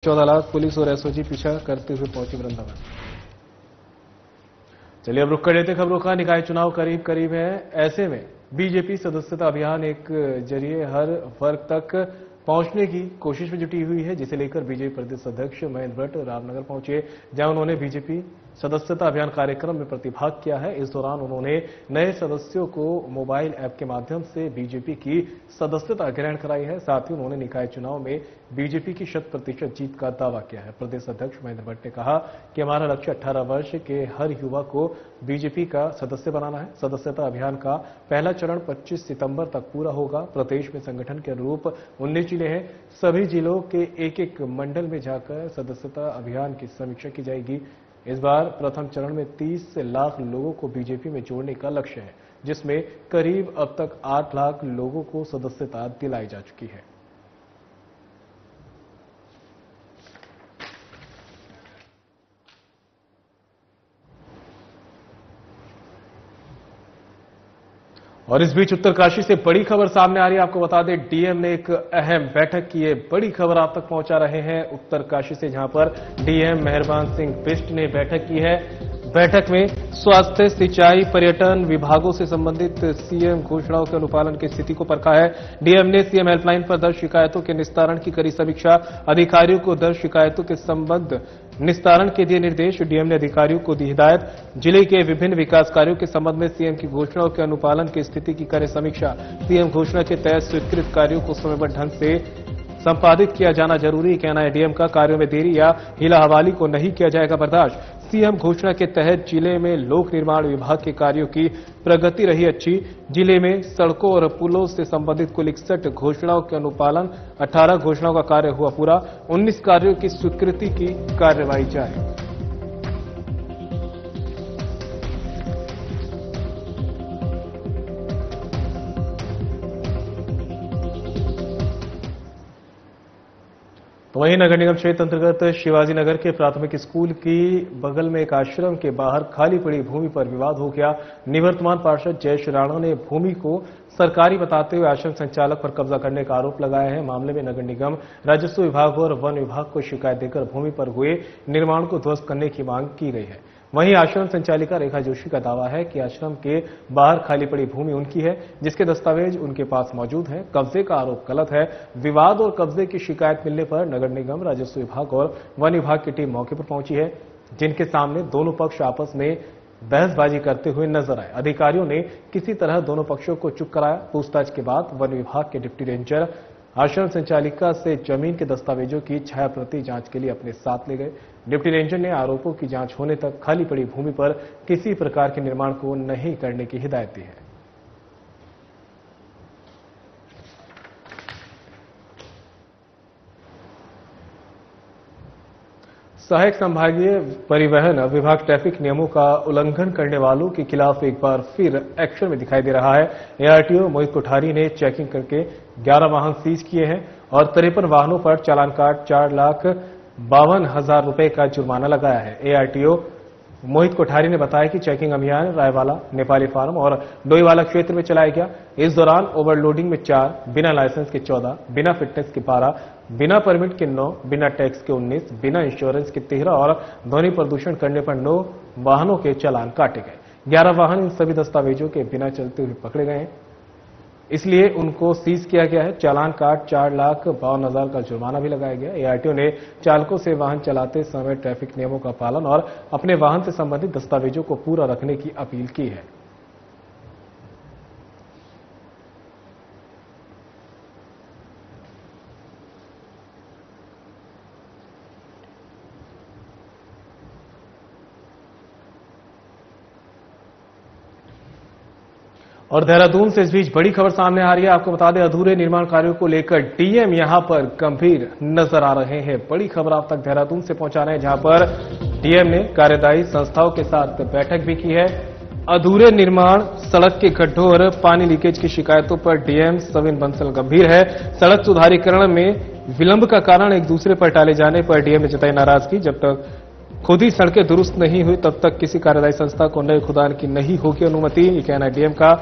14 lakh police और SOG पीछा करते हुए पहुंची वृंदावन। चलिए अब रुक कर लेते खबरों का। निकाय चुनाव करीब करीब है, ऐसे में बीजेपी सदस्यता अभियान एक जरिए हर वर्ग तक पहुंचने की कोशिश में जुटी हुई है, जिसे लेकर बीजेपी प्रदेश अध्यक्ष महेंद्र भट्ट रामनगर पहुंचे, जहां उन्होंने बीजेपी सदस्यता अभियान कार्यक्रम में प्रतिभाग किया है। इस दौरान उन्होंने नए सदस्यों को मोबाइल ऐप के माध्यम से बीजेपी की सदस्यता ग्रहण कराई है। साथ ही उन्होंने निकाय चुनाव में बीजेपी की 100% जीत का दावा किया है। प्रदेश अध्यक्ष महेंद्र भट्ट ने कहा कि हमारा लक्ष्य 18 वर्ष के हर युवा को बीजेपी का सदस्य बनाना है। सदस्यता अभियान का पहला चरण 25 सितंबर तक पूरा होगा। प्रदेश में संगठन के अनुरूप 19 जिले हैं। सभी जिलों के एक एक मंडल में जाकर सदस्यता अभियान की समीक्षा की जाएगी। इस बार प्रथम चरण में 30 लाख लोगों को बीजेपी में जोड़ने का लक्ष्य है, जिसमें करीब अब तक 8 लाख लोगों को सदस्यता दिलाई जा चुकी है। और इस बीच उत्तरकाशी से बड़ी खबर सामने आ रही है। आपको बता दें, डीएम ने एक अहम बैठक की है। बड़ी खबर आप तक पहुंचा रहे हैं उत्तरकाशी से, जहां पर डीएम मेहरबान सिंह बिष्ट ने बैठक की है। बैठक में स्वास्थ्य, सिंचाई, पर्यटन विभागों से संबंधित सीएम घोषणाओं के अनुपालन की स्थिति को परखा है। डीएम ने सीएम हेल्पलाइन पर दर्ज शिकायतों के निस्तारण की करी समीक्षा। अधिकारियों को दर्ज शिकायतों के संबंध निस्तारण के दिए निर्देश। डीएम ने अधिकारियों को दी हिदायत। जिले के विभिन्न विकास कार्यों के संबंध में सीएम की घोषणाओं के अनुपालन की स्थिति की करे समीक्षा। सीएम घोषणा के तहत स्वीकृत कार्यों को समयबद्ध ढंग से संपादित किया जाना जरूरी, कहना है डीएम का। कार्यों में देरी या हिला हवाली को नहीं किया जाएगा बर्दाश्त। सीएम घोषणा के तहत जिले में लोक निर्माण विभाग के कार्यों की प्रगति रही अच्छी। जिले में सड़कों और पुलों से संबंधित कुल 61 घोषणाओं के अनुपालन, 18 घोषणाओं का कार्य हुआ पूरा। 19 कार्यों की स्वीकृति की कार्रवाई जारी। तो वहीं नगर निगम क्षेत्र अंतर्गत शिवाजी नगर के प्राथमिक स्कूल की बगल में एक आश्रम के बाहर खाली पड़ी भूमि पर विवाद हो गया। निवर्तमान पार्षद जयेश राणा ने भूमि को सरकारी बताते हुए आश्रम संचालक पर कब्जा करने का आरोप लगाया है। मामले में नगर निगम, राजस्व विभाग और वन विभाग को शिकायत देकर भूमि पर हुए निर्माण को ध्वस्त करने की मांग की गई है। वहीं आश्रम संचालिका रेखा जोशी का दावा है कि आश्रम के बाहर खाली पड़ी भूमि उनकी है, जिसके दस्तावेज उनके पास मौजूद हैं। कब्जे का आरोप गलत है। विवाद और कब्जे की शिकायत मिलने पर नगर निगम, राजस्व विभाग और वन विभाग की टीम मौके पर पहुंची है, जिनके सामने दोनों पक्ष आपस में बहसबाजी करते हुए नजर आए। अधिकारियों ने किसी तरह दोनों पक्षों को चुप कराया। पूछताछ के बाद वन विभाग के डिप्टी रेंजर आश्रम संचालिका से जमीन के दस्तावेजों की छाया प्रति जांच के लिए अपने साथ ले गए। डिप्टी रेंजर ने आरोपों की जांच होने तक खाली पड़ी भूमि पर किसी प्रकार के निर्माण को नहीं करने की हिदायत दी है। सहायक संभागीय परिवहन विभाग ट्रैफिक नियमों का उल्लंघन करने वालों के खिलाफ एक बार फिर एक्शन में दिखाई दे रहा है। एआरटीओ मोहित कोठारी ने चेकिंग करके 11 वाहन सीज किए हैं और 53 वाहनों पर चालान काट 4,52,000 रुपए का जुर्माना लगाया है। एआरटीओ मोहित कोठारी ने बताया कि चेकिंग अभियान रायवाला, नेपाली फार्म और डोईवाला क्षेत्र में चलाया गया। इस दौरान ओवरलोडिंग में 4, बिना लाइसेंस के 14, बिना फिटनेस के 12, बिना परमिट के 9, बिना टैक्स के 19, बिना इंश्योरेंस के 13 और ध्वनि प्रदूषण करने पर 9 वाहनों के चालान काटे गए। 11 वाहन इन सभी दस्तावेजों के बिना चलते हुए पकड़े गए हैं, इसलिए उनको सीज किया गया है। चालान काट 4,52,000 का जुर्माना भी लगाया गया। एआरटीओ ने चालकों से वाहन चलाते समय ट्रैफिक नियमों का पालन और अपने वाहन से संबंधित दस्तावेजों को पूरा रखने की अपील की है। और देहरादून से इस बीच बड़ी खबर सामने आ रही है। आपको बता दें, अधूरे निर्माण कार्यों को लेकर डीएम यहां पर गंभीर नजर आ रहे हैं। बड़ी खबर आप तक देहरादून से पहुंचा रहे हैं, जहां पर डीएम ने कार्यदायी संस्थाओं के साथ बैठक भी की है। अधूरे निर्माण, सड़क के गड्ढों और पानी लीकेज की शिकायतों पर डीएम सविन बंसल गंभीर है। सड़क सुधारीकरण में विलंब का कारण एक दूसरे पर टाले जाने पर डीएम ने जताई नाराजगी। जब तक खुद ही सड़कें दुरुस्त नहीं हुई, तब तक किसी कार्यदायी संस्था को नए खुदान की नहीं होगी अनुमति। ये कहना है डीएम का।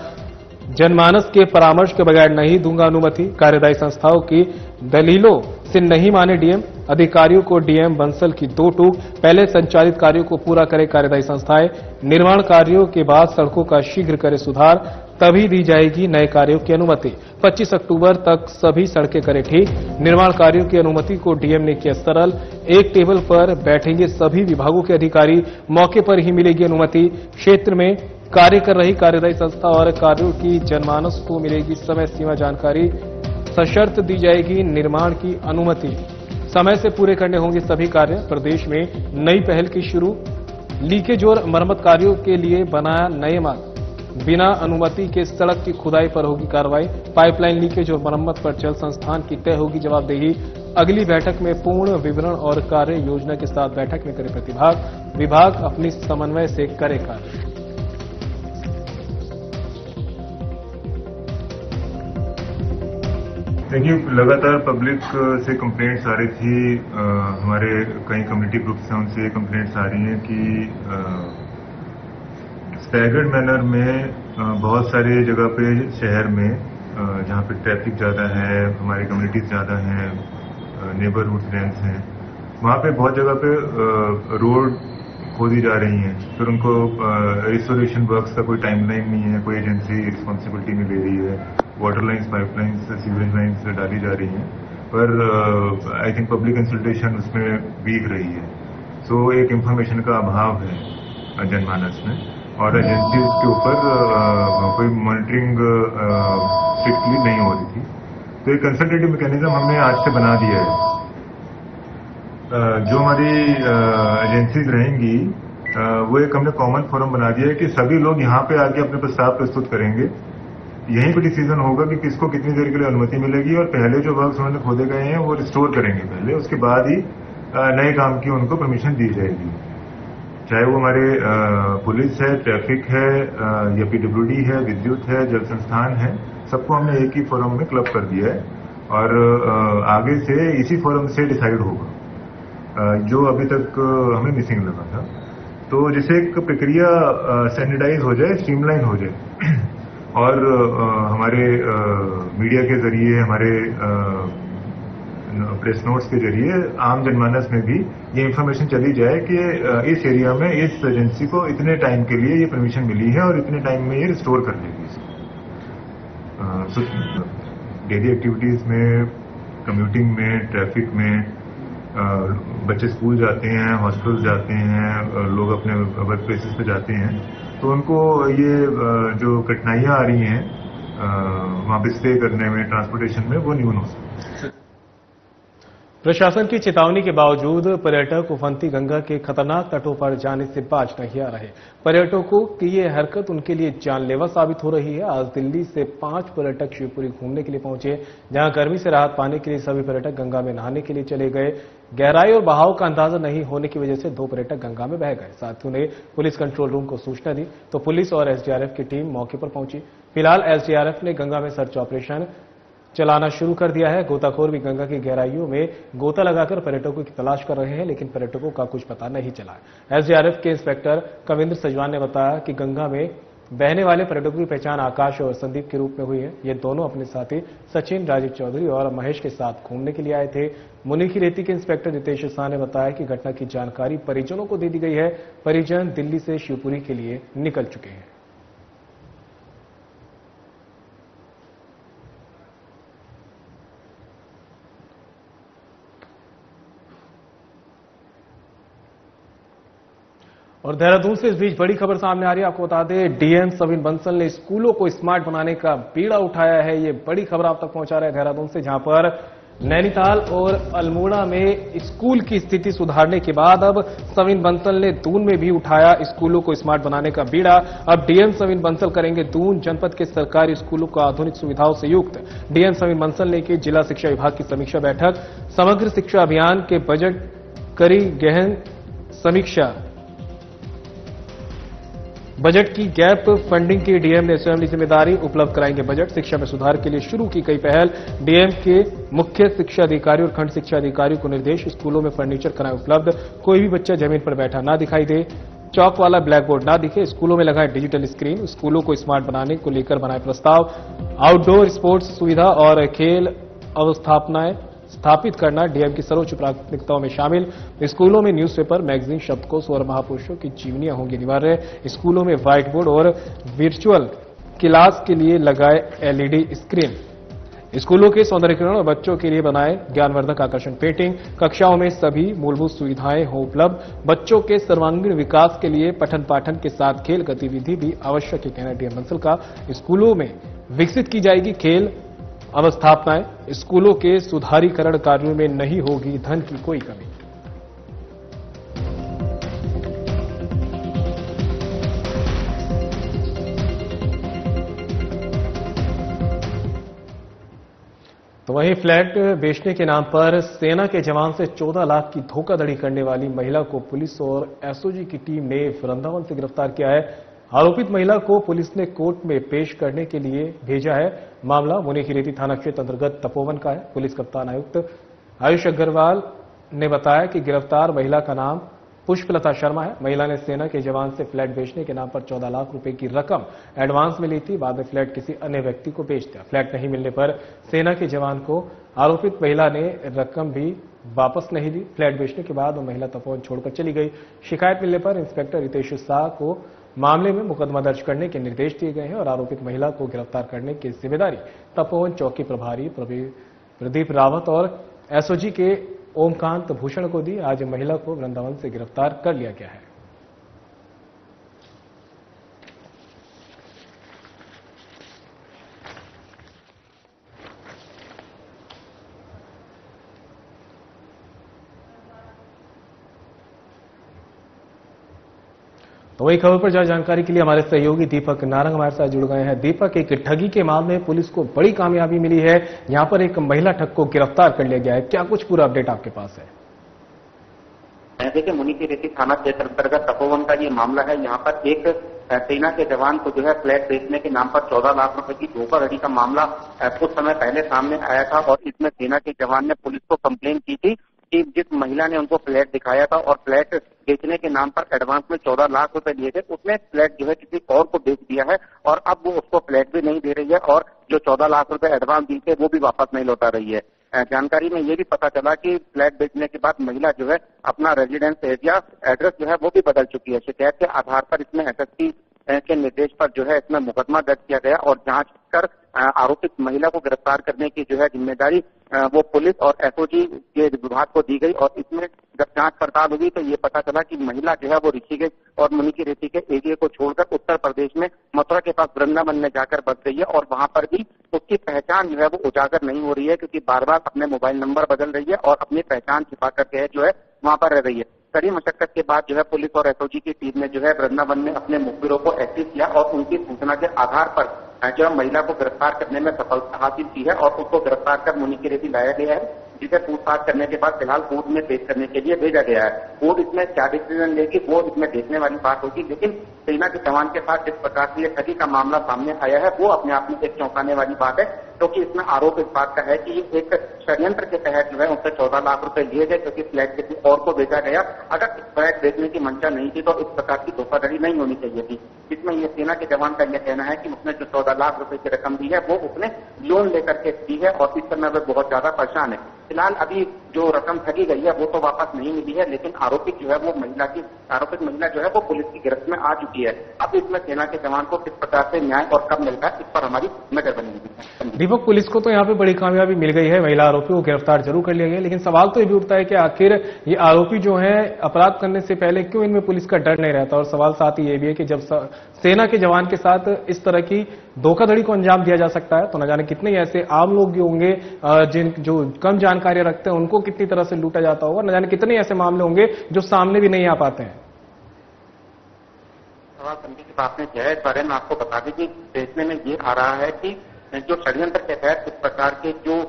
जनमानस के परामर्श के बगैर नहीं दूंगा अनुमति। कार्यदायी संस्थाओं की दलीलों से नहीं माने डीएम। अधिकारियों को डीएम बंसल की दो टूक, पहले संचालित कार्यों को पूरा करे कार्यदायी संस्थाएं, निर्माण कार्यों के बाद सड़कों का शीघ्र करे सुधार, तभी दी जाएगी नए कार्यों की अनुमति। 25 अक्टूबर तक सभी सड़कें करें ठीक। निर्माण कार्यों की अनुमति को डीएम ने किया सरल। एक टेबल पर बैठेंगे सभी विभागों के अधिकारी, मौके पर ही मिलेगी अनुमति। क्षेत्र में कार्य कर रही कार्यदायी संस्था और कार्यों की जनमानस को मिलेगी समय सीमा जानकारी। सशर्त दी जाएगी निर्माण की अनुमति। समय से पूरे करने होंगे सभी कार्य। प्रदेश में नई पहल की शुरू। लीकेज और मरम्मत कार्यों के लिए बनाया नए मार्ग। बिना अनुमति के सड़क की खुदाई पर होगी कार्रवाई। पाइपलाइन लीकेज और मरम्मत पर जल संस्थान की तय होगी जवाबदेही। अगली बैठक में पूर्ण विवरण और कार्य योजना के साथ बैठक में करे प्रतिभाग। विभाग अपनी समन्वय से करे कार्य। देखिए, लगातार पब्लिक से कंप्लेंट्स आ रही थी। हमारे कई कम्युनिटी ग्रुप्स हैं, उनसे कंप्लेंट्स आ रही हैं कि स्टैगर्ड मैनर में बहुत सारे जगह पे शहर में जहाँ पे ट्रैफिक ज़्यादा है, हमारी कम्युनिटीज ज़्यादा हैं, नेबरहुड रेंट्स हैं, वहाँ पे बहुत जगह पे रोड खोदी जा रही हैं। फिर उनको रिस्टोरेशन वर्क्स का कोई टाइमलाइन नहीं है, कोई एजेंसी रिस्पॉन्सिबिलिटी नहीं ले रही है। Water lines, pipelines, sewerage lines डाली जा रही हैं, पर आई थिंक पब्लिक कंसल्टेशन उसमें वीक रही है। सो एक इंफॉर्मेशन का अभाव है जनमानस में, और एजेंसीज के ऊपर कोई मॉनिटरिंग स्ट्रिक्टली नहीं हो रही थी। तो एक कंसल्टेटिव मैकेनिज्म हमने आज से बना दिया है। जो हमारी एजेंसीज रहेंगी, वो एक हमने कॉमन फोरम बना दिया है कि सभी लोग यहाँ पे आके अपने प्रस्ताव प्रस्तुत करेंगे। यहीं पे डिसीजन होगा कि किसको कितनी देर के लिए अनुमति मिलेगी, और पहले जो वर्क्स उन्होंने खोदे गए हैं वो रिस्टोर करेंगे पहले, उसके बाद ही नए काम की उनको परमिशन दी जाएगी। चाहे वो हमारे पुलिस है, ट्रैफिक है, या पीडब्ल्यूडी है, विद्युत है, जल संस्थान है, सबको हमने एक ही फोरम में क्लब कर दिया है, और आगे से इसी फोरम से डिसाइड होगा जो अभी तक हमें मिसिंग लगा था। तो जिससे एक प्रक्रिया सैनिटाइज हो जाए, स्ट्रीमलाइन हो जाए, और हमारे मीडिया के जरिए, हमारे प्रेस नोट्स के जरिए आम जनमानस में भी ये इन्फॉर्मेशन चली जाए कि इस एरिया में इस एजेंसी को इतने टाइम के लिए ये परमिशन मिली है और इतने टाइम में ये रिस्टोर कर लेगी। डेली एक्टिविटीज में, कम्यूटिंग में, ट्रैफिक में, बच्चे स्कूल जाते हैं, हॉस्पिटल जाते हैं, लोग अपने वर्क प्लेसेस पे जाते हैं, तो उनको ये जो कठिनाइयां आ रही हैं वहाँ पे स्टे करने में, ट्रांसपोर्टेशन में, वो न्यून हो सकती। प्रशासन की चेतावनी के बावजूद पर्यटक उफनती गंगा के खतरनाक तटों पर जाने से बाज नहीं आ रहे। पर्यटकों की ये हरकत उनके लिए जानलेवा साबित हो रही है। आज दिल्ली से 5 पर्यटक शिवपुरी घूमने के लिए पहुंचे, जहां गर्मी से राहत पाने के लिए सभी पर्यटक गंगा में नहाने के लिए चले गए। गहराई और बहाव का अंदाजा नहीं होने की वजह से 2 पर्यटक गंगा में बह गए। साथियों ने पुलिस कंट्रोल रूम को सूचना दी तो पुलिस और एसडीआरएफ की टीम मौके पर पहुंची। फिलहाल एसडीआरएफ ने गंगा में सर्च ऑपरेशन चलाना शुरू कर दिया है। गोताखोर भी गंगा की गहराइयों में गोता लगाकर पर्यटकों की तलाश कर रहे हैं, लेकिन पर्यटकों का कुछ पता नहीं चला। एसडीआरएफ के इंस्पेक्टर कविंद्र सजवान ने बताया कि गंगा में बहने वाले पर्यटकों की पहचान आकाश और संदीप के रूप में हुई है। ये दोनों अपने साथी सचिन, राजीव चौधरी और महेश के साथ घूमने के लिए आए थे। मुनि की रेती के इंस्पेक्टर रितेश शाह ने बताया कि घटना की जानकारी परिजनों को दे दी गई है। परिजन दिल्ली से शिवपुरी के लिए निकल चुके हैं। और देहरादून से इस बीच बड़ी खबर सामने आ रही है। आपको बता दें, डीएम सविन बंसल ने स्कूलों को स्मार्ट बनाने का बीड़ा उठाया है। ये बड़ी खबर आप तक पहुंचा रहे हैं देहरादून से, जहां पर नैनीताल और अल्मोड़ा में स्कूल की स्थिति सुधारने के बाद अब सविन बंसल ने दून में भी उठाया स्कूलों को स्मार्ट बनाने का बीड़ा। अब डीएम सविन बंसल करेंगे दून जनपद के सरकारी स्कूलों को आधुनिक सुविधाओं से युक्त। डीएम सविन बंसल ने की जिला शिक्षा विभाग की समीक्षा बैठक। समग्र शिक्षा अभियान के बजट करी गहन समीक्षा। बजट की गैप फंडिंग की डीएम ने स्वयं ली जिम्मेदारी, उपलब्ध कराएंगे बजट। शिक्षा में सुधार के लिए शुरू की कई पहल। डीएम के मुख्य शिक्षा अधिकारी और खंड शिक्षा अधिकारियों को निर्देश, स्कूलों में फर्नीचर कराएं उपलब्ध। कोई भी बच्चा जमीन पर बैठा ना दिखाई दे, चौक वाला ब्लैक बोर्ड ना दिखे। स्कूलों में लगाएं डिजिटल स्क्रीन। स्कूलों को स्मार्ट बनाने को लेकर बनाए प्रस्ताव। आउटडोर स्पोर्ट्स सुविधा और खेल अवस्थापनाएं स्थापित करना डीएम की सर्वोच्च प्राथमिकताओं में शामिल। स्कूलों में न्यूज़पेपर, मैगजीन, शब्दकोश और महापुरुषों की जीवनियां होंगी अनिवार्य। स्कूलों में व्हाइट बोर्ड और वर्चुअल क्लास के लिए लगाए एलईडी स्क्रीन। स्कूलों के सौंदर्यीकरण और बच्चों के लिए बनाए ज्ञानवर्धक आकर्षण पेंटिंग। कक्षाओं में सभी मूलभूत सुविधाएं हो उपलब्ध। बच्चों के सर्वांगीण विकास के लिए पठन पाठन के साथ खेल गतिविधि भी आवश्यक है, कहना डीएम बंसल का। स्कूलों में विकसित की जाएगी खेल अवस्थापनाएं। स्कूलों के सुधारीकरण कार्यों में नहीं होगी धन की कोई कमी। तो वहीं फ्लैट बेचने के नाम पर सेना के जवान से 14 लाख की धोखाधड़ी करने वाली महिला को पुलिस और एसओजी की टीम ने वृंदावन से गिरफ्तार किया है। आरोपित महिला को पुलिस ने कोर्ट में पेश करने के लिए भेजा है। मामला मुनीकीरेती थाना क्षेत्र अंतर्गत तपोवन का है। पुलिस कप्तान आयुक्त आयुष अग्रवाल ने बताया कि गिरफ्तार महिला का नाम पुष्पलता शर्मा है। महिला ने सेना के जवान से फ्लैट बेचने के नाम पर 14 लाख रुपए की रकम एडवांस में ली थी। बाद में फ्लैट किसी अन्य व्यक्ति को बेच दिया। फ्लैट नहीं मिलने पर सेना के जवान को आरोपित महिला ने रकम भी वापस नहीं दी। फ्लैट बेचने के बाद वो महिला तपोवन छोड़कर चली गई। शिकायत मिलने पर इंस्पेक्टर रितेश शाह को मामले में मुकदमा दर्ज करने के निर्देश दिए गए हैं और आरोपित महिला को गिरफ्तार करने की जिम्मेदारी तपोवन चौकी प्रभारी प्रदीप रावत और एसओजी के ओमकांत भूषण को दी। आज महिला को वृंदावन से गिरफ्तार कर लिया गया है। तो वही खबर पर ज्यादा जानकारी के लिए हमारे सहयोगी दीपक नारंग हमारे साथ जुड़ गए हैं। दीपक, एक ठगी के मामले में पुलिस को बड़ी कामयाबी मिली है। यहां पर एक महिला ठग को गिरफ्तार कर लिया गया है। क्या कुछ पूरा अपडेट आपके पास है? देखिए, मुनीकीरेती थाना क्षेत्र अंतर्गत तपोवन का ये मामला है। यहाँ पर एक सेना के जवान को जो है फ्लैट बेचने के नाम पर 14 लाख रुपए की धोखाधड़ी का मामला कुछ समय पहले सामने आया था और इसमें सेना के जवान ने पुलिस को कंप्लेन की थी कि जिस महिला ने उनको फ्लैट दिखाया था और फ्लैट बेचने के नाम पर एडवांस में 14 लाख रुपए लिए थे, उसने फ्लैट जो है किसी और को बेच दिया है और अब वो उसको फ्लैट भी नहीं दे रही है और जो 14 लाख रुपए एडवांस दी थे वो भी वापस नहीं लौटा रही है। जानकारी में ये भी पता चला कि फ्लैट बेचने के बाद महिला जो है अपना रेजिडेंस एरिया एड्रेस जो है वो भी बदल चुकी है। शिकायत के आधार पर इसमें एसएसपी के निर्देश पर जो है इसमें मुकदमा दर्ज किया गया और जांच कर आरोपित महिला को गिरफ्तार करने की जो है जिम्मेदारी वो पुलिस और एसओजी के विभाग को दी गई और इसमें जब जांच पड़ताल हुई तो ये पता चला कि महिला जो है वो ऋषिकेश और मुनीकीरेती के एरिया को छोड़कर उत्तर प्रदेश में मथुरा के पास वृंदावन में जाकर बस गई है और वहां पर भी उसकी पहचान जो है वो उजागर नहीं हो रही है क्योंकि बार बार अपने मोबाइल नंबर बदल रही है और अपनी पहचान छिपा करके जो है वहां पर रह रही है। कड़ी मशक्कत के बाद जो है पुलिस और एसओजी की टीम ने जो है वृंदावन में अपने मुखबिरों को एक्टिव किया और उनकी सूचना के आधार पर जो महिला को गिरफ्तार करने में सफलता हासिल की है और उसको गिरफ्तार कर मुनीकीरेती लाया गया है, जिसे पूछताछ करने के बाद फिलहाल कोर्ट में पेश करने के लिए भेजा गया है। कोर्ट इसमें क्या डिसीजन लेगी वो इसमें देखने वाली बात होगी, लेकिन सेना के जवान के साथ जिस प्रकार से ठगी का मामला सामने आया है वो अपने आप में एक चौंकाने वाली बात है, क्योंकि इसमें आरोप इस बात का है कि ये एक षड्यंत्र के तहत जो है उनसे 14 लाख रुपए लिए गए क्योंकि फ्लैट किसी और को बेचा गया। अगर इस फ्लैट बेचने की मंशा नहीं थी तो इस प्रकार की धोखाधड़ी नहीं होनी चाहिए थी। इसमें ये सेना के जवान का यह कहना है कि उसने जो 14 लाख रुपए की रकम दी है वो उसने लोन लेकर के दी है और इस समय वह बहुत ज्यादा परेशान है। फिलहाल अभी जो रकम ठगी गई है वो तो वापस नहीं मिली है, लेकिन आरोपित जो है वो आरोपित महिला जो है वो पुलिस की गिरफ्त में आ चुकी है। अब इसमें सेना के जवान को किस प्रकार से न्याय और कब मिलता है इस पर हमारी नजर बनी हुई है। दीपक, पुलिस को तो यहाँ पे बड़ी कामयाबी मिल गई है, महिला आरोपी को गिरफ्तार जरूर कर लिया गया, लेकिन सवाल तो ये भी उठता है कि आखिर ये आरोपी जो है अपराध करने से पहले क्यों इनमें पुलिस का डर नहीं रहता। और सवाल साथ ही ये भी है कि जब सेना के जवान के साथ इस तरह की धोखाधड़ी को अंजाम दिया जा सकता है तो न जाने कितने ऐसे आम लोग भी होंगे जिन जो कम जानकारी रखते हैं उनको कितनी तरह से लूटा जाता होगा, न जाने कितने ऐसे मामले होंगे जो सामने भी नहीं आ पाते हैं। सवाल करने की बात नहीं है, इस बारे में आपको बता दें कि देखने में ये आ रहा है कि जो षड्यंत्र के तहत इस प्रकार के जो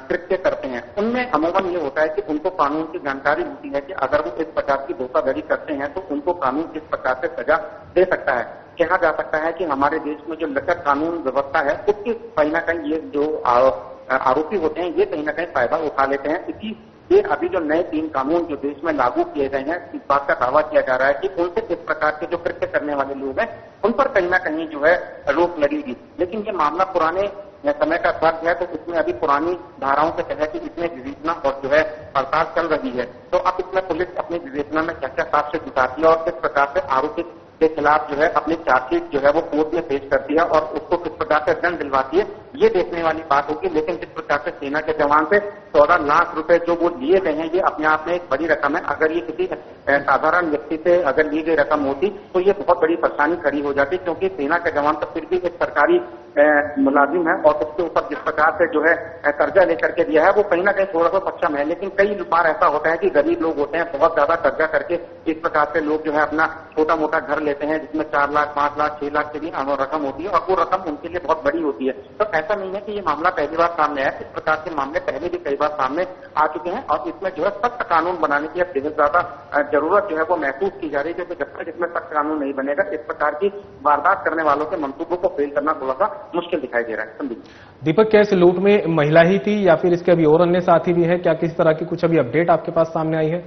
कृत्य करते हैं उनमें अमूमन ये होता है कि उनको कानून की जानकारी होती है कि अगर वो इस प्रकार की धोखाधड़ी करते हैं तो उनको कानून किस प्रकार से सजा दे सकता है। कहा जा सकता है कि हमारे देश में जो लचर कानून व्यवस्था है उसकी कहीं ना कहीं ये जो आरोपी होते हैं ये कहीं ना कहीं फायदा उठा लेते हैं। इसी ये अभी जो नए 3 कानून जो देश में लागू किए गए हैं इस बात का दावा किया जा रहा है कि उनसे इस प्रकार के जो कृत्य करने वाले लोग हैं उन पर कहीं ना कहीं जो है रोक लगेगी। लेकिन ये मामला पुराने समय का फर्क है, तो इसमें अभी पुरानी धाराओं के तहत इसमें विवेचना और जो है पड़ताल चल रही है। तो अब इसमें पुलिस अपनी विवेचना में क्या क्या साक्ष्य जुटाती है और किस प्रकार से आरोपित के खिलाफ जो है अपनी चार्जशीट जो है वो कोर्ट में पेश करती है और उसको किस प्रकार से दंड दिलवाती है, ये देखने वाली बात होगी। लेकिन जिस प्रकार से सेना के जवान से 14 लाख रुपए जो वो लिए गए हैं, ये अपने आप में एक बड़ी रकम है। अगर ये किसी साधारण व्यक्ति से अगर ली गई रकम होती तो ये बहुत बड़ी परेशानी खड़ी हो जाती, क्योंकि सेना के जवान तो फिर भी एक सरकारी मुलाजिम है और उसके ऊपर जिस प्रकार से जो है कर्जा लेकर के दिया है वो कहीं ना कहीं थोड़ा सा सक्षम है। लेकिन कई बार ऐसा होता है कि गरीब लोग होते हैं, बहुत ज्यादा कर्जा करके इस प्रकार से लोग जो है अपना छोटा मोटा घर लेते हैं जिसमें 4 लाख 5 लाख 6 लाख से भी रकम होती है और वो रकम उनके लिए बहुत बड़ी होती है। तो ऐसा नहीं है कि ये मामला पहली बार सामने आया, इस प्रकार के मामले पहले भी कई बार सामने आ चुके हैं और इसमें जो है सख्त कानून बनाने की अब बेहद ज्यादा जरूरत जो है वो महसूस की जा रही है, क्योंकि जब तक इसमें सख्त कानून नहीं बनेगा इस प्रकार की वारदात करने वालों के मंसूबों को फेल करना थोड़ा सा मुश्किल दिखाई दे रहा है। संदीप दीपक, क्या इस लूट में महिला ही थी या फिर इसके अभी और अन्य साथी भी है? क्या किसी तरह की कुछ अभी अपडेट आपके पास सामने आई है?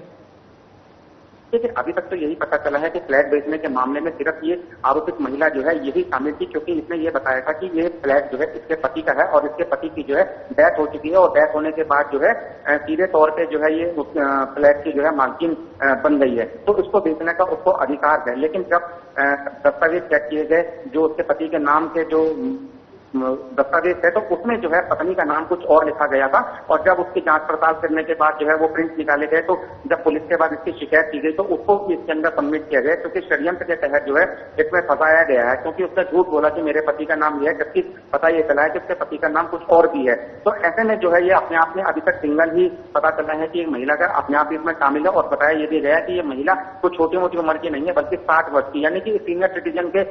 देखिए, अभी तक तो यही पता चला है कि फ्लैट बेचने के मामले में सिर्फ ये आरोपित महिला जो है यही शामिल थी, क्योंकि इसने ये बताया था कि ये फ्लैट जो है इसके पति का है और इसके पति की जो है डेथ हो चुकी है और डेथ होने के बाद जो है सीधे तौर पे जो है ये फ्लैट की जो है मालकिन बन गई है, तो उसको बेचने का उसको अधिकार है। लेकिन जब दस्तावेज चेक किए गए जो उसके पति के नाम के जो दस्तावेज है, तो उसमें जो है पत्नी का नाम कुछ और लिखा गया था और जब उसकी जांच पड़ताल करने के बाद जो है वो प्रिंट निकाले गए, तो जब पुलिस के बाद इसकी शिकायत की गई तो उसको भी इसके अंदर सबमिट किया गया, क्योंकि षड्यंत्र के तहत जो है इसमें फंसाया गया है, क्योंकि उसने झूठ बोला कि मेरे पति का नाम यह है, जबकि पता ये चला है कि उसके पति का नाम कुछ और भी है। तो ऐसे में जो है ये अपने आप में अभी तक सिंगल ही पता चला है कि एक महिला का अपने आप इसमें शामिल है और बताया ये भी गया कि ये महिला कुछ छोटी मोटी उम्र की नहीं है बल्कि 60 वर्ष की, यानी कि सीनियर सिटीजन के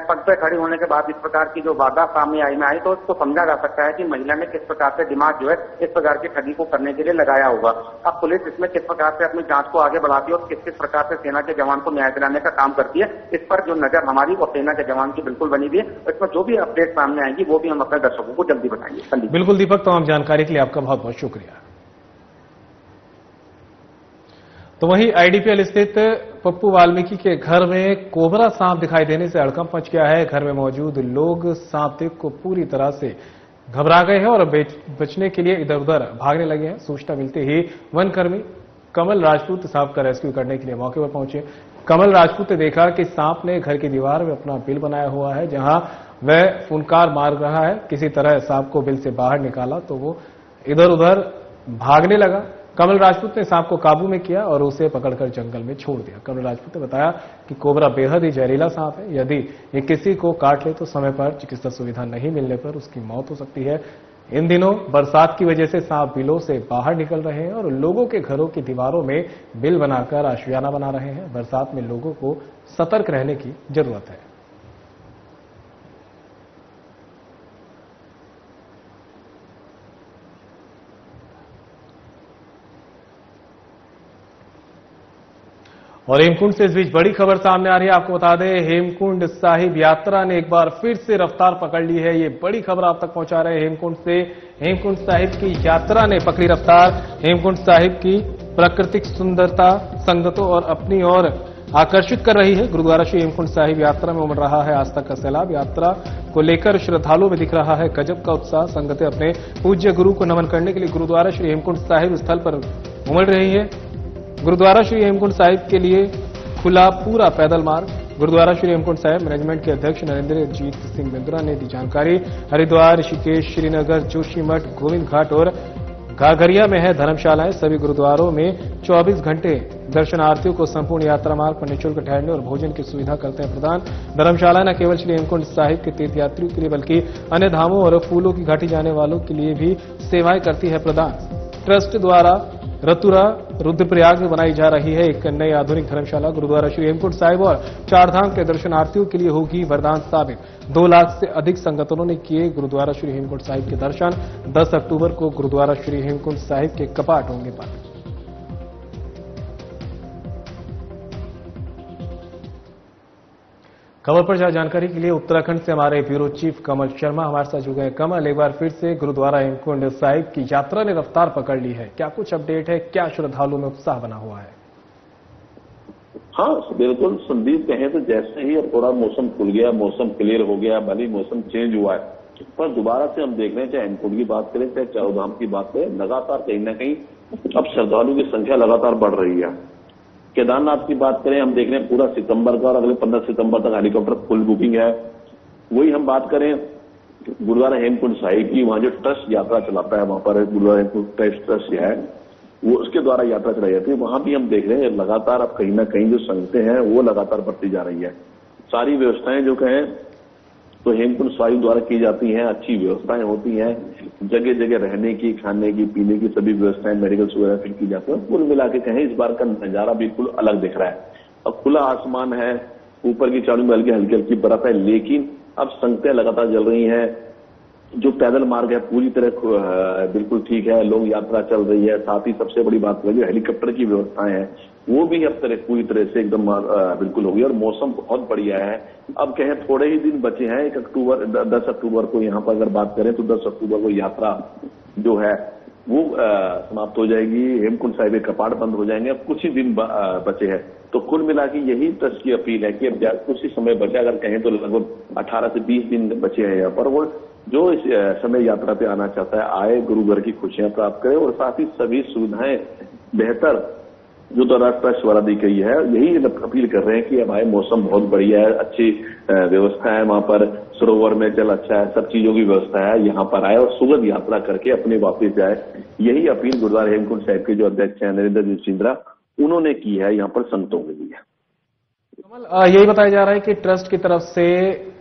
पद पर खड़े होने के बाद इस प्रकार की जो वारदात सामने आई तो इसको समझा जा सकता है कि महिला ने किस प्रकार से दिमाग जो है इस प्रकार की ठगी को करने के लिए लगाया होगा। अब पुलिस इसमें किस प्रकार से अपनी जांच को आगे बढ़ाती है और किस किस प्रकार से सेना के जवान को न्याय दिलाने का काम करती है, इस पर जो नजर हमारी और सेना के जवान की बिल्कुल बनी हुई है। इसमें जो भी अपडेट सामने आएंगी वो भी हम अपने दर्शकों को जल्दी बताएंगे। बिल्कुल दीपक, तमाम जानकारी के लिए आपका बहुत बहुत शुक्रिया। तो वहीं आईडीपीएल स्थित पप्पू वाल्मीकि के घर में कोबरा सांप दिखाई देने से हड़कंप मच गया है। घर में मौजूद लोग सांप देख को पूरी तरह से घबरा गए हैं और बचने के लिए इधर उधर भागने लगे हैं। सूचना मिलते ही वनकर्मी कमल राजपूत सांप का रेस्क्यू करने के लिए मौके पर पहुंचे। कमल राजपूत ने देखा कि सांप ने घर की दीवार में अपना बिल बनाया हुआ है, जहां वह फुनकार मार रहा है। किसी तरह सांप को बिल से बाहर निकाला तो वो इधर उधर भागने लगा। कमल राजपूत ने सांप को काबू में किया और उसे पकड़कर जंगल में छोड़ दिया। कमल राजपूत ने बताया कि कोबरा बेहद ही जहरीला सांप है, यदि ये किसी को काट ले तो समय पर चिकित्सा सुविधा नहीं मिलने पर उसकी मौत हो सकती है। इन दिनों बरसात की वजह से सांप बिलों से बाहर निकल रहे हैं और लोगों के घरों की दीवारों में बिल बनाकर आशियाना बना रहे हैं। बरसात में लोगों को सतर्क रहने की जरूरत है। और हेमकुंड से इस बीच बड़ी खबर सामने आ रही है। आपको बता दें, हेमकुंड साहिब यात्रा ने एक बार फिर से रफ्तार पकड़ ली है। ये बड़ी खबर आप तक पहुंचा रहे हैं हेमकुंड से। हेमकुंड साहिब की यात्रा ने पकड़ी रफ्तार। हेमकुंड साहिब की प्राकृतिक सुंदरता संगतों और अपनी ओर आकर्षित कर रही है। गुरुद्वारा श्री हेमकुंड साहिब यात्रा में उमड़ रहा है आस्था का सैलाब। यात्रा को लेकर श्रद्धालुओं में दिख रहा है गजब का उत्साह। संगतें अपने पूज्य गुरु को नमन करने के लिए गुरुद्वारा श्री हेमकुंड साहिब स्थल पर उमड़ रही है। गुरुद्वारा श्री हेमकुंड साहिब के लिए खुला पूरा पैदल मार्ग। गुरुद्वारा श्री हेमकुंड साहिब मैनेजमेंट के अध्यक्ष नरेंद्रजीत सिंह बिंद्रा ने दी जानकारी। हरिद्वार, ऋषिकेश, श्रीनगर, जोशीमठ, गोविंद घाट और घाघरिया में है धर्मशालाएं। सभी गुरुद्वारों में 24 घंटे दर्शनार्थियों को संपूर्ण यात्रा मार्ग पर निःशुल्क ठहरने और भोजन की सुविधा करते हैं प्रदान। धर्मशाला न केवल श्री हेमकुंड साहिब के तीर्थयात्रियों के लिए बल्कि अन्य धामों और फूलों की घाटी जाने वालों के लिए भी सेवाएं करती है प्रदान। ट्रस्ट द्वारा रतुरा रुद्रप्रयाग में बनाई जा रही है एक नई आधुनिक धर्मशाला। गुरुद्वारा श्री हेमकुंड साहिब और चारधाम के दर्शनार्थियों के लिए होगी वरदान साबित। 2 लाख से अधिक संगठनों ने किए गुरुद्वारा श्री हेमकुंड साहिब के दर्शन। 10 अक्टूबर को गुरुद्वारा श्री हेमकुंड साहिब के कपाट होंगे बंद। खबर पर ज्यादा जानकारी के लिए उत्तराखंड से हमारे ब्यूरो चीफ कमल शर्मा हमारे साथ जुड़ गए। कमल, एक बार फिर से गुरुद्वारा हेमकुंड साहिब की यात्रा ने रफ्तार पकड़ ली है, क्या कुछ अपडेट है? क्या श्रद्धालुओं में उत्साह बना हुआ है? हाँ बिल्कुल संदीप, कहें तो जैसे ही अब थोड़ा मौसम खुल गया, मौसम क्लियर हो गया, भले मौसम चेंज हुआ है, पर दोबारा से हम देख रहे हैं, चाहे हेमकुंड की बात करें, चाहे चारोधाम की बात करें, लगातार कहीं ना कहीं अब श्रद्धालुओं की संख्या लगातार बढ़ रही है। केदारनाथ की बात करें, हम देख रहे हैं पूरा सितंबर का और अगले 15 सितंबर तक हेलीकॉप्टर फुल बुकिंग है। वही हम बात करें गुरुद्वारा हेमकुंड साहिब की, वहां जो ट्रस्ट यात्रा चलाता है, वहां पर गुरुद्वारा हेमकुंड ट्रस्ट है, वो उसके द्वारा यात्रा चलाई जाती है। वहां भी हम देख रहे हैं लगातार अब कहीं ना कहीं जो संगतें हैं वो लगातार बढ़ती जा रही है। सारी व्यवस्थाएं जो कहें तो हेमकुंड साहिब द्वारा की जाती हैं, अच्छी व्यवस्थाएं होती हैं, जगह जगह रहने की, खाने की, पीने की सभी व्यवस्थाएं, मेडिकल सुविधा फिर की जाती है। कुल मिला के कहें इस बार का नजारा बिल्कुल अलग दिख रहा है। अब खुला आसमान है, ऊपर की चारों में हल्की हल्की बर्फ है, लेकिन अब संगतें लगातार जल रही हैं। जो पैदल मार्ग है पूरी तरह बिल्कुल ठीक है, लोग यात्रा चल रही है। साथ ही सबसे बड़ी बात है जो हेलीकॉप्टर की व्यवस्थाएं हैं वो भी अब पूरी तरह से एकदम बिल्कुल हो गई और मौसम बहुत बढ़िया है। अब कहें थोड़े ही दिन बचे हैं, 10 अक्टूबर को यहाँ पर अगर बात करें तो 10 अक्टूबर को यात्रा जो है वो समाप्त हो जाएगी। हेमकुंड साहिब के कपाट बंद हो जाएंगे, अब कुछ ही दिन बचे हैं। तो कुल मिला के यही ट्रस्ट की अपील है कि अब कुछ ही समय बचा, अगर कहें तो लगभग 18 से 20 दिन बचे हैं यहाँ पर। वो जो इस समय यात्रा पे आना चाहता है आए, गुरु घर की खुशियां प्राप्त करे और साथ ही सभी सुविधाएं बेहतर जो तो ट्रस्ट वाला दी गई है, यही अपील कर रहे हैं कि अब आए, मौसम बहुत बढ़िया है, अच्छी व्यवस्था है, वहां पर सरोवर में जल अच्छा है, सब चीजों की व्यवस्था है, यहाँ पर आए और सुगम यात्रा करके अपने वापस जाए। यही अपील गुरुद्वारा हेमकुंड साहिब के जो अध्यक्ष हैं नरेंद्र सिंद्रा, उन्होंने की है यहाँ पर संगतों के लिए। कमल, यही बताया जा रहा है कि ट्रस्ट की तरफ से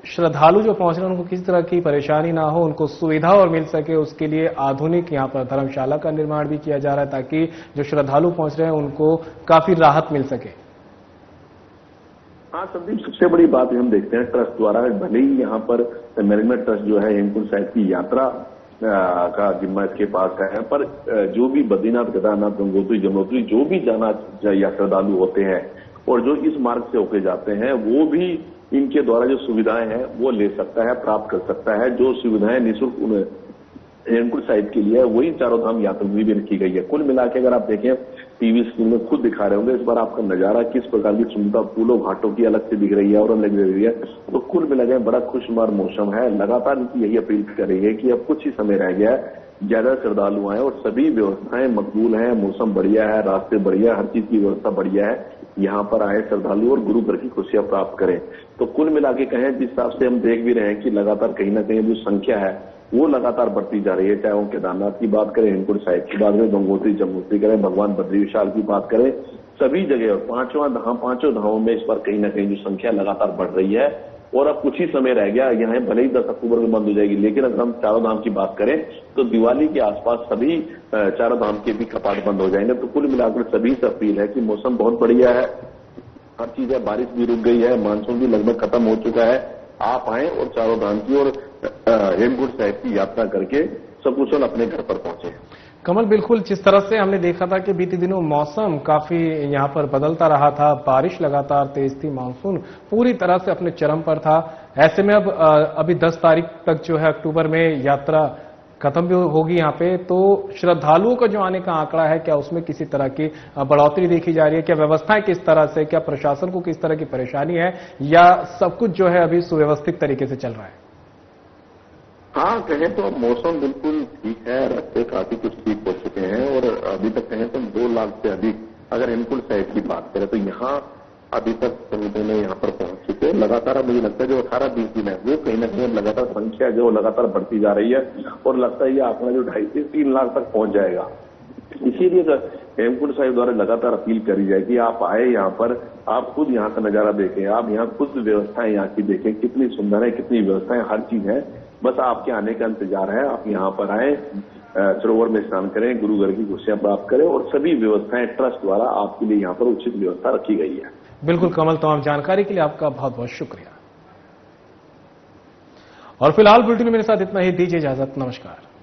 श्रद्धालु जो पहुंच रहे हैं उनको किसी तरह की परेशानी ना हो, उनको सुविधा और मिल सके, उसके लिए आधुनिक यहाँ पर धर्मशाला का निर्माण भी किया जा रहा है ताकि जो श्रद्धालु पहुंच रहे हैं उनको काफी राहत मिल सके। हाँ संदीप, सबसे बड़ी बात हम देखते हैं ट्रस्ट द्वारा, भले ही यहाँ पर मैनेजमेंट ट्रस्ट जो है हेमकुंड साहिब की यात्रा का जिम्मा इसके पास का है, पर जो भी बद्रीनाथ, केदारनाथ, गंगोत्री, यमुनोत्री जो भी जाना या श्रद्धालु होते हैं और जो इस मार्ग से होके जाते हैं वो भी इनके द्वारा जो सुविधाएं हैं वो ले सकता है, प्राप्त कर सकता है। जो सुविधाएं निःशुल्क हेमकुंड साहिब के लिए वही चारों धाम यात्रा भी रखी गई है। कुल मिला के अगर आप देखें टीवी स्क्रीन में खुद दिखा रहे होंगे इस बार आपका नजारा किस प्रकार की सुंदरता फूलों घाटों की अलग से दिख रही है और अलग दिख रही है। तो कुल मिला के बड़ा खुशनुमा मौसम है। लगातार इनकी यही अपील कर रही है कि अब कुछ ही समय रह गया है, ज्यादा श्रद्धालु आए और सभी व्यवस्थाएं मकबूल है, मौसम बढ़िया है, रास्ते बढ़िया, हर चीज की व्यवस्था बढ़िया है, यहाँ पर आए श्रद्धालु और गुरु घर की खुशियां प्राप्त करें। तो कुल मिला के कहें जिस हिसाब से हम देख भी रहे हैं कि लगातार कहीं ना कहीं जो संख्या है वो लगातार बढ़ती जा रही है, चाहे वो केदारनाथ की बात करें, हेमकुंड साहिब की बात करें, गंगोत्री यमुनोत्री करें, भगवान बद्री विशाल की बात करें, सभी जगह और पांचों धामों में इस बार कहीं ना कहीं जो संख्या लगातार बढ़ रही है। और अब कुछ ही समय रह गया, यहाँ भले ही 10 अक्टूबर को बंद हो जाएगी, लेकिन अगर हम चारों धाम की बात करें तो दिवाली के आसपास सभी चारों धाम के भी कपाट बंद हो जाएंगे। तो कुल मिलाकर सभी से अपील है कि मौसम बहुत बढ़िया है, हर चीज है, बारिश भी रुक गई है, मानसून भी लगभग खत्म हो चुका है। आप आए और चारों धाम की और हेमकुंड साहिब की यात्रा करके सकुशल अपने घर पर पहुंचे। कमल, बिल्कुल जिस तरह से हमने देखा था कि बीते दिनों मौसम काफी यहाँ पर बदलता रहा था, बारिश लगातार तेज थी, मानसून पूरी तरह से अपने चरम पर था। ऐसे में अब अभी 10 तारीख तक जो है अक्टूबर में यात्रा खत्म भी होगी यहाँ पे, तो श्रद्धालुओं का जो आने का आंकड़ा है क्या उसमें किसी तरह की बढ़ोतरी देखी जा रही है? क्या व्यवस्थाएं किस तरह से, क्या प्रशासन को किस तरह की परेशानी है या सब कुछ जो है अभी सुव्यवस्थित तरीके से चल रहा है? हाँ कहें तो मौसम बिल्कुल ठीक है, रास्ते काफी कुछ ठीक हो चुके हैं और अभी तक कहें तो 2 लाख से अधिक अगर हेमकुंड साहिब की बात करें तो यहाँ अभी तक समिति में यहाँ पर पहुंच चुके हैं। लगातार मुझे लगता है जो 18-20 दिन है वो कहीं ना कहीं लगातार संख्या जो लगातार बढ़ती जा रही है और लगता है ये आंकड़ा जो 2.5 से 3 लाख तक पहुंच जाएगा। इसीलिए हेमकुंड साहिब द्वारा लगातार अपील करी जाए कि आप आए यहाँ पर, आप खुद यहाँ का नजारा देखें, आप यहाँ खुद व्यवस्थाएं यहाँ की देखें, कितनी सुंदर है, कितनी व्यवस्थाएं, हर चीज है, बस आपके आने का इंतजार है। आप यहाँ पर आए, सरोवर में स्नान करें, गुरु घर की खुशियां प्राप्त करें और सभी व्यवस्थाएं ट्रस्ट द्वारा आपके लिए यहाँ पर उचित व्यवस्था रखी गई है। बिल्कुल कमल, तमाम जानकारी के लिए आपका बहुत बहुत शुक्रिया। और फिलहाल बुलेटिन में मेरे साथ इतना ही, दीजिए इजाजत, नमस्कार।